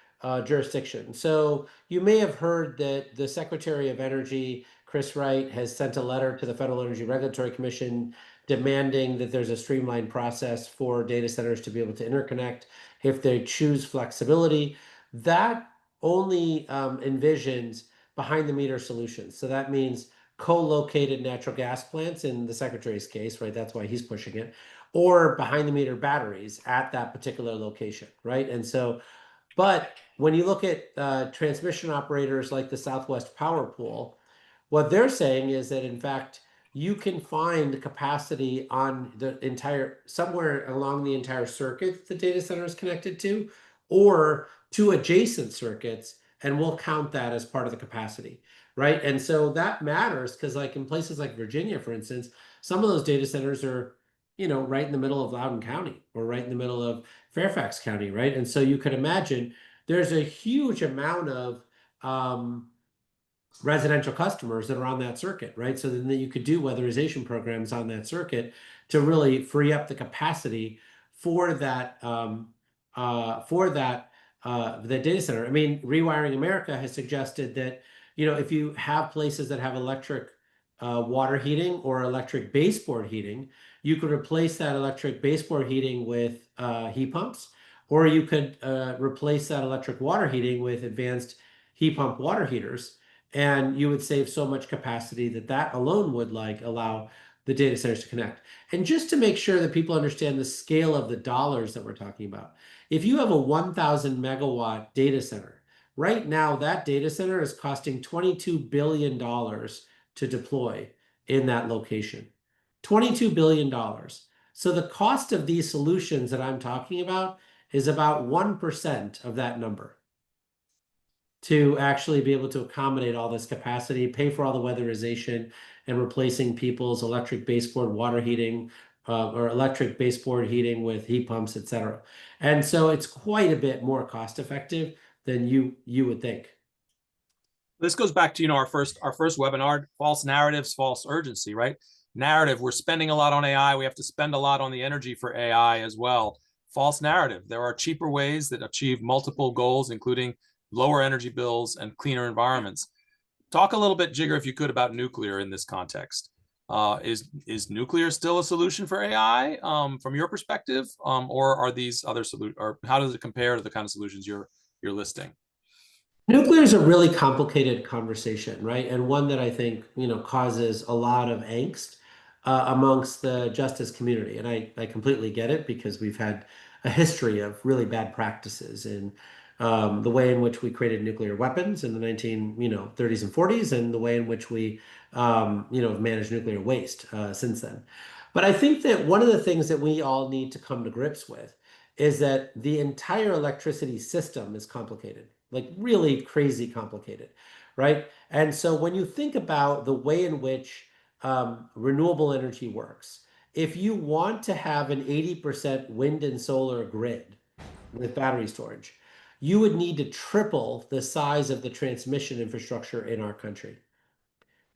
jurisdiction. So you may have heard that the Secretary of Energy, Chris Wright, has sent a letter to the Federal Energy Regulatory Commission demanding that there's a streamlined process for data centers to be able to interconnect if they choose flexibility. That only envisions behind the meter solutions. So that means co-located natural gas plants in the Secretary's case, right? That's why he's pushing it, or behind the meter batteries at that particular location, right? And so, but when you look at transmission operators like the Southwest Power Pool, what they're saying is that, in fact, you can find capacity on the entire, somewhere along the entire circuit the data center is connected to, or to adjacent circuits, and we'll count that as part of the capacity, right? And so that matters because, like in places like Virginia, for instance, some of those data centers are, you know, right in the middle of Loudoun County or right in the middle of Fairfax County, right? And so you could imagine there's a huge amount of residential customers that are on that circuit, right? So then you could do weatherization programs on that circuit to really free up the capacity for that the data center. I mean, Rewiring America has suggested that, you know, if you have places that have electric water heating or electric baseboard heating, you could replace that electric baseboard heating with heat pumps, or you could replace that electric water heating with advanced heat pump water heaters, and you would save so much capacity that that alone would like allow the data centers to connect. And just to make sure that people understand the scale of the dollars that we're talking about, if you have a 1,000 megawatt data center, right now that data center is costing $22 billion to deploy in that location. $22 billion. So the cost of these solutions that I'm talking about is about 1% of that number, to actually be able to accommodate all this capacity, pay for all the weatherization, and replacing people's electric baseboard water heating or electric baseboard heating with heat pumps, et cetera. And so it's quite a bit more cost effective than you would think.
This goes back to, you know, our first webinar, false narratives, false urgency, right? Narrative, we're spending a lot on AI. We have to spend a lot on the energy for AI as well. False narrative, there are cheaper ways that achieve multiple goals, including lower energy bills and cleaner environments. Talk a little bit, Jigar, if you could, about nuclear in this context. Is nuclear still a solution for AI from your perspective, or are these other solutions, or how does it compare to the kind of solutions you're listing?
Nuclear is a really complicated conversation, right? And one that I think, you know, causes a lot of angst amongst the justice community. And I completely get it, because we've had a history of really bad practices in the way in which we created nuclear weapons in the 30s and 40s, and the way in which we, managed nuclear waste since then. But I think that one of the things that we all need to come to grips with is that the entire electricity system is complicated, like really crazy complicated, right? And so when you think about the way in which renewable energy works, if you want to have an 80% wind and solar grid with battery storage, you would need to triple the size of the transmission infrastructure in our country.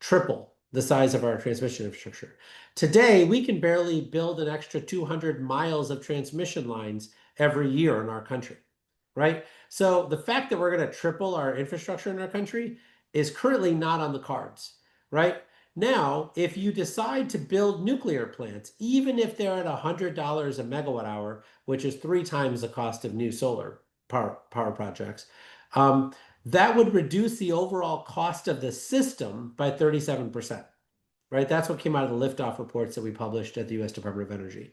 Triple the size of our transmission infrastructure. Today, we can barely build an extra 200 miles of transmission lines every year in our country, right? So the fact that we're going to triple our infrastructure in our country is currently not on the cards, right? Now, if you decide to build nuclear plants, even if they're at $100 a megawatt hour, which is 3 times the cost of new solar power projects, that would reduce the overall cost of the system by 37%, right? That's what came out of the liftoff reports that we published at the US Department of Energy.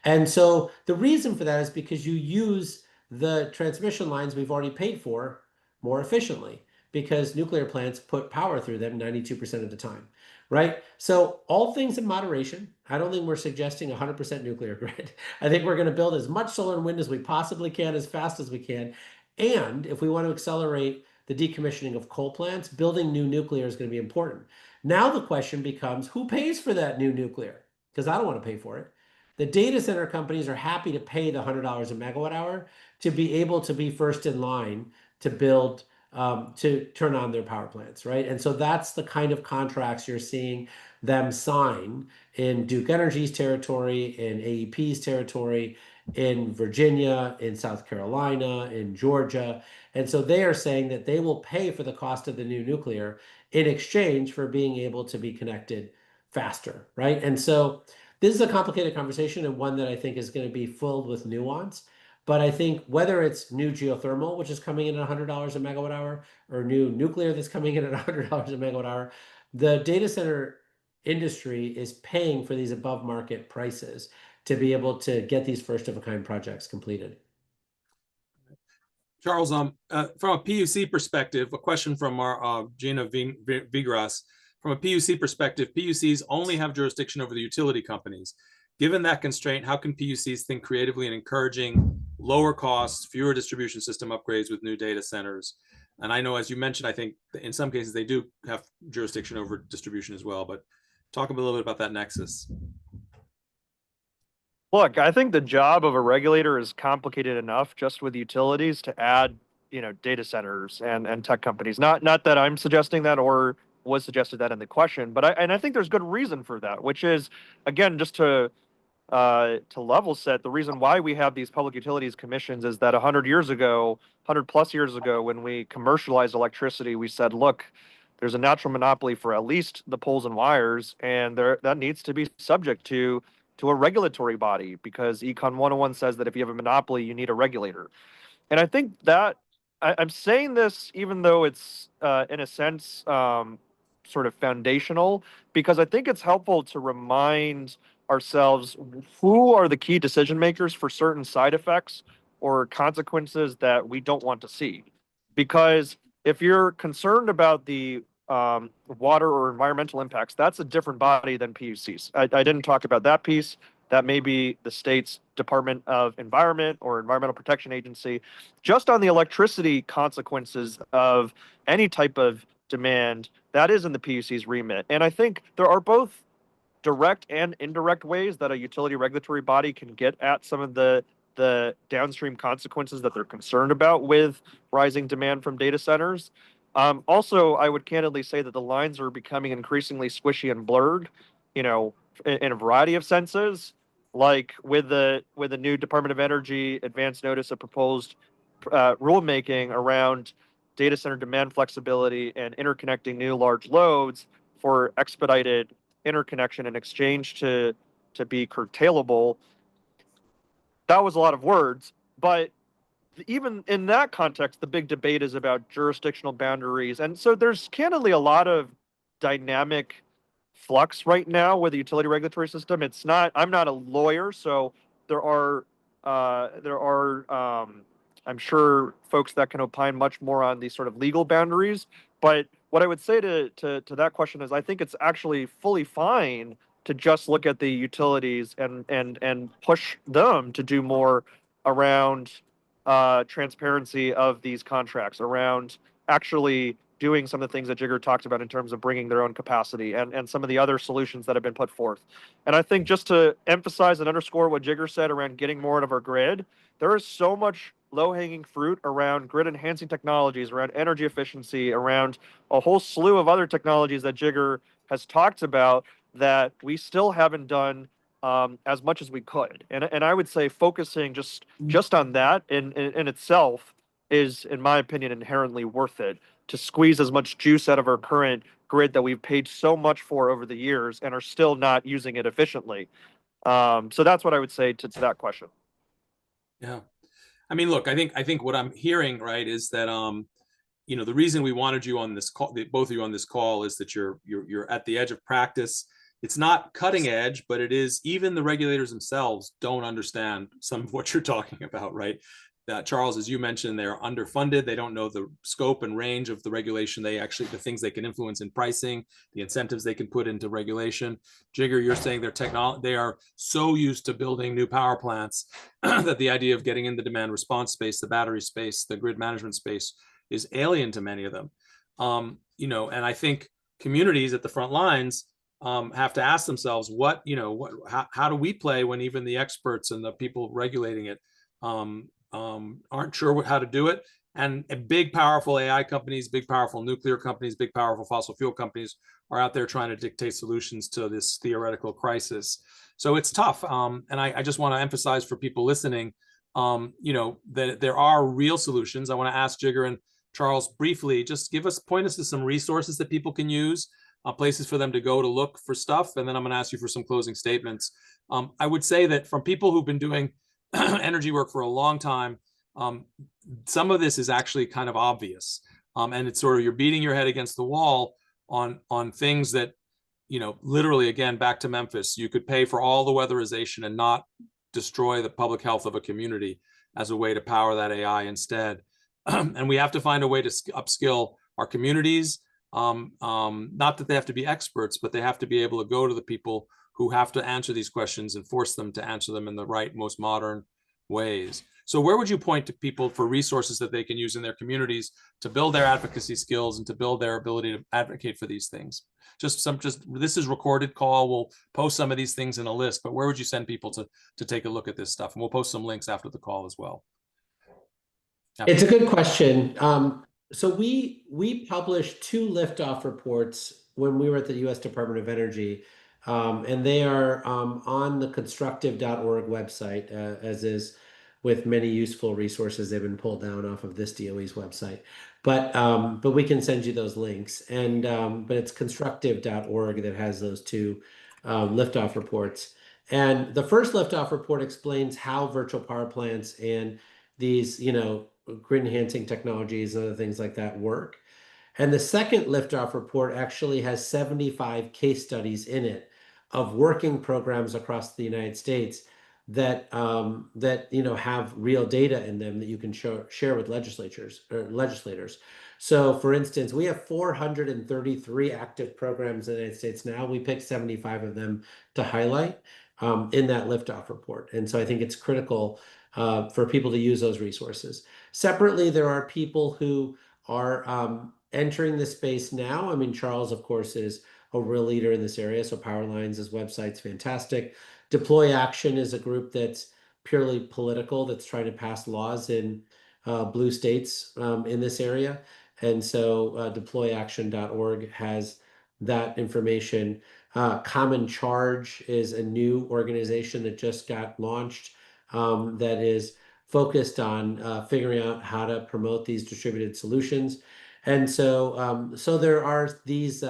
And so the reason for that is because you use the transmission lines we've already paid for more efficiently, because nuclear plants put power through them 92% of the time, right? So all things in moderation. I don't think we're suggesting 100% nuclear grid. I think we're going to build as much solar and wind as we possibly can, as fast as we can. And if we want to accelerate the decommissioning of coal plants, building new nuclear is going to be important. Now the question becomes, who pays for that new nuclear? Because I don't want to pay for it. The data center companies are happy to pay the $100 a megawatt hour to be able to be first in line to build, to turn on their power plants, right? And so that's the kind of contracts you're seeing them sign in Duke Energy's territory, in AEP's territory, in Virginia, in South Carolina, in Georgia. And so they are saying that they will pay for the cost of the new nuclear in exchange for being able to be connected faster, right? And so this is a complicated conversation, and one that I think is going to be filled with nuance. But I think whether it's new geothermal, which is coming in at $100 a megawatt hour, or new nuclear that's coming in at $100 a megawatt hour, the data center industry is paying for these above market prices to be able to get these first of a kind projects completed.
Charles, from a PUC perspective, a question from our Gina Vigras. from a PUC perspective, PUCs only have jurisdiction over the utility companies. Given that constraint, how can PUCs think creatively in encouraging lower costs, fewer distribution system upgrades with new data centers? And I know, as you mentioned, I think in some cases they do have jurisdiction over distribution as well, but talk a little bit about that nexus.
Look, I think the job of a regulator is complicated enough just with utilities to add, data centers and tech companies. Not that I'm suggesting that or was suggested that in the question, but I think there's good reason for that, which is, again, just to level set, the reason why we have these public utilities commissions is that 100 plus years ago, when we commercialized electricity, we said, look, there's a natural monopoly for at least the poles and wires, and that needs to be subject to a regulatory body, because Econ 101 says that if you have a monopoly, you need a regulator. And I think that I'm saying this even though it's in a sense sort of foundational, because I think it's helpful to remind ourselves who are the key decision makers for certain side effects or consequences that we don't want to see. Because if you're concerned about the water or environmental impacts, that's a different body than PUCs. I didn't talk about that piece. That may be the state's Department of Environment or Environmental Protection Agency. Just on the electricity consequences of any type of demand, that is in the PUC's remit. And I think there are both direct and indirect ways that a utility regulatory body can get at some of the downstream consequences that they're concerned about with rising demand from data centers. Also, I would candidly say that the lines are becoming increasingly squishy and blurred, in a variety of senses, like with the new Department of Energy advance notice of proposed rulemaking around data center demand flexibility and interconnecting new large loads for expedited interconnection and exchange to be curtailable. That was a lot of words, but even in that context, the big debate is about jurisdictional boundaries. And so there's candidly a lot of dynamic flux right now with the utility regulatory system. I'm not a lawyer, so there are I'm sure folks that can opine much more on these sort of legal boundaries. But what I would say to that question is I think it's actually fully fine to just look at the utilities and push them to do more around transparency of these contracts, around actually doing some of the things that Jigar talked about in terms of bringing their own capacity and some of the other solutions that have been put forth. And I think just to emphasize and underscore what Jigar said around getting more out of our grid, there is so much low-hanging fruit around grid-enhancing technologies, around energy efficiency, around a whole slew of other technologies that Jigar has talked about that we still haven't done as much as we could. And I would say focusing just on that in itself is, in my opinion, inherently worth it, to squeeze as much juice out of our current grid that we've paid so much for over the years and are still not using it efficiently. So that's what I would say to that question.
Yeah. I mean, look, I think what I'm hearing, right, is that the reason we wanted you on this call, both of you on this call, is that you're at the edge of practice. It's not cutting edge, but it is. Even the regulators themselves don't understand some of what you're talking about, right? Charles, as you mentioned, they're underfunded. They don't know the scope and range of the regulation. The things they can influence in pricing, the incentives they can put into regulation. Jigar, you're saying they are so used to building new power plants that the idea of getting in the demand response space, the battery space, the grid management space is alien to many of them. And I think communities at the front lines have to ask themselves, how do we play when even the experts and the people regulating it aren't sure how to do it? And big, powerful AI companies, big, powerful nuclear companies, big, powerful fossil fuel companies are out there trying to dictate solutions to this theoretical crisis. So it's tough. And I just want to emphasize for people listening, that there are real solutions. I want to ask Jigar and Charles briefly, just point us to some resources that people can use, places for them to go to look for stuff. And then I'm going to ask you for some closing statements. I would say that from people who've been doing energy work for a long time, some of this is actually kind of obvious. And it's sort of, you're beating your head against the wall on things that, literally, again, back to Memphis, you could pay for all the weatherization and not destroy the public health of a community as a way to power that AI instead. And we have to find a way to upskill our communities, Not that they have to be experts, but they have to be able to go to the people who have to answer these questions and force them to answer them in the right, most modern ways. So where would you point to people for resources that they can use in their communities to build their advocacy skills and to build their ability to advocate for these things? This is recorded call. We'll post some of these things in a list, but where would you send people to take a look at this stuff? And we'll post some links after the call as well.
It's a good question. So we published 2 liftoff reports when we were at the U.S. Department of Energy, and they are on the constructive.org website, as is with many useful resources. They've been pulled down off of this DOE's website, but we can send you those links. And but it's constructive.org that has those 2 liftoff reports. And the first liftoff report explains how virtual power plants and these, grid enhancing technologies and other things like that work. And the second liftoff report actually has 75 case studies in it of working programs across the United States that have real data in them that you can share with legislators. So, for instance, we have 433 active programs in the United States now. We picked 75 of them to highlight in that liftoff report. And so I think it's critical for people to use those resources. Separately, there are people who are entering the space now. I mean, Charles, of course, is a real leader in this area. So Powerlines' website's fantastic. Deploy Action is a group that's purely political, that's trying to pass laws in blue states in this area. And so deployaction.org has that information. Common Charge is a new organization that just got launched that is focused on figuring out how to promote these distributed solutions. And so so there are these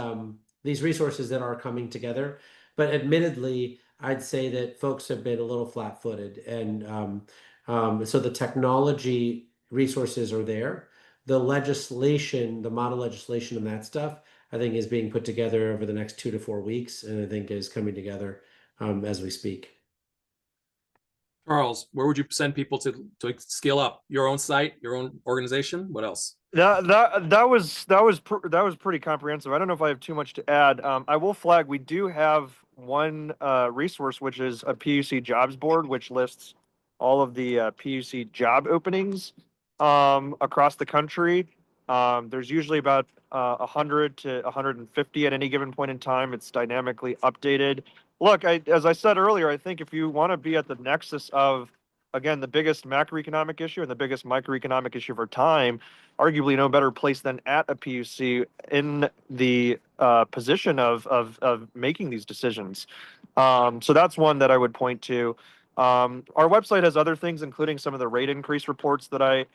resources that are coming together, but admittedly, I'd say that folks have been a little flat-footed, and so the technology resources are there. The legislation, the model legislation and that stuff, I think is being put together over the next 2 to 4 weeks, and I think is coming together as we speak.
Charles, where would you send people to scale up? Your own site, your own organization? What else?
That was pretty comprehensive. I don't know if I have too much to add. I will flag we do have one resource, which is a PUC jobs board, which lists all of the PUC job openings across the country. There's usually about 100 to 150 at any given point in time. It's dynamically updated. Look, as I said earlier, I think if you want to be at the nexus of, again, the biggest macroeconomic issue and the biggest microeconomic issue of our time, arguably no better place than at a PUC in the position of making these decisions. So that's one that I would point to. Our website has other things, including some of the rate increase reports that I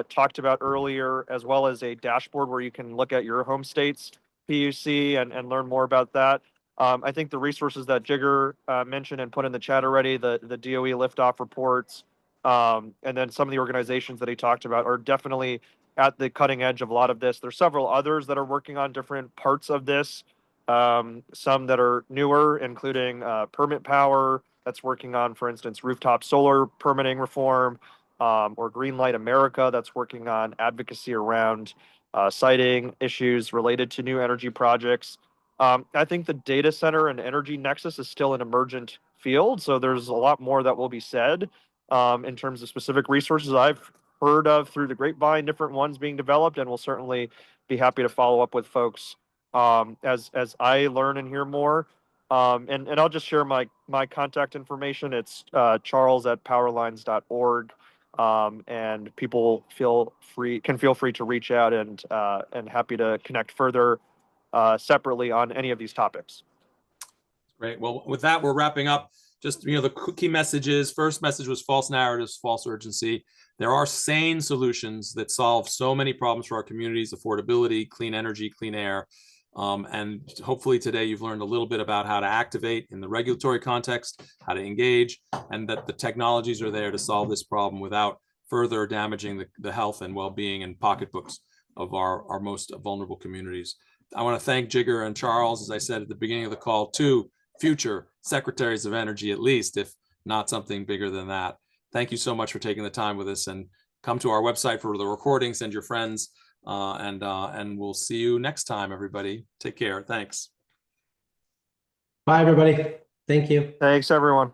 talked about earlier, as well as a dashboard where you can look at your home state's PUC and learn more about that. I think the resources that Jigar mentioned and put in the chat already, the DOE liftoff reports, and then some of the organizations that he talked about are definitely at the cutting edge of a lot of this. There's several others that are working on different parts of this. Some that are newer, including Permit Power, that's working on, for instance, rooftop solar permitting reform, or Greenlight America, that's working on advocacy around siting issues related to new energy projects. I think the data center and energy nexus is still an emergent field, so there's a lot more that will be said in terms of specific resources I've heard of through the grapevine, different ones being developed, and we'll certainly be happy to follow up with folks as I learn and hear more. And I'll just share my contact information. It's charles@powerlines.org, and people can feel free to reach out and happy to connect further separately on any of these topics.
Great. Well, with that, we're wrapping up. Just, the key messages. First message was false narratives, false urgency. There are sane solutions that solve so many problems for our communities: affordability, clean energy, clean air. And hopefully today you've learned a little bit about how to activate in the regulatory context, how to engage, and that the technologies are there to solve this problem without further damaging the health and well-being and pocketbooks of our most vulnerable communities. I want to thank Jigar and Charles, as I said at the beginning of the call, 2 future secretaries of energy, at least, if not something bigger than that. Thank you so much for taking the time with us, and come to our website for the recording, send your friends. And we'll see you next time, everybody. Take care. Thanks.
Bye, everybody. Thank you.
Thanks, everyone.